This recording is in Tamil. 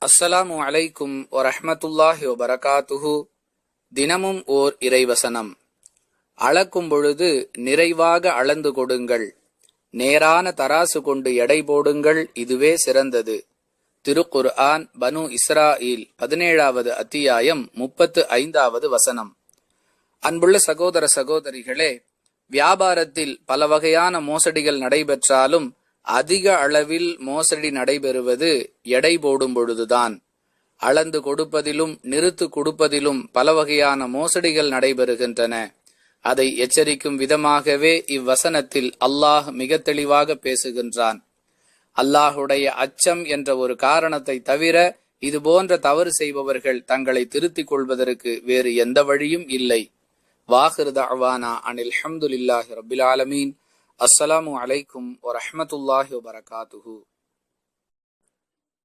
அஸ்ஸலாமு அலைக்கும் வரஹ்மத்துல்லாஹி வபரகாத்துஹு. தினமும் ஓர் இறைவசனம். அளக்கும் பொழுது நிறைவாக அளந்து கொடுங்கள், நேரான தராசு கொண்டு எடை போடுங்கள், இதுவே சிறந்தது. திருக்குர்ஆன் பனு இஸ்ராயில் 17வது அத்தியாயம் 35வது வசனம். அன்புள்ள சகோதர சகோதரிகளே, வியாபாரத்தில் பல வகையான மோசடிகள் நடைபெற்றாலும் அதிக அளவில் மோசடி நடைபெறுவது எடை போடும் பொழுதுதான். அளந்து கொடுப்பதிலும் நிறுத்து கொடுப்பதிலும் பல வகையான மோசடிகள் நடைபெறுகின்றன. அதை எச்சரிக்கும் விதமாகவே இவ்வசனத்தில் அல்லாஹ் மிக தெளிவாக பேசுகின்றான். அல்லாஹுடைய அச்சம் என்ற ஒரு காரணத்தை தவிர இது போன்ற தவறு செய்பவர்கள் தங்களை திருத்திக் கொள்வதற்கு வேறு எந்த வழியும் இல்லை. வாஹிர் தஅவானா அனில் ஹம்துலில்லாஹி ரப்பில் ஆலமீன். அஸ்ஸலாமு அலைக்கும் வரஹ்மத்துல்லாஹி வபரகாத்துஹு.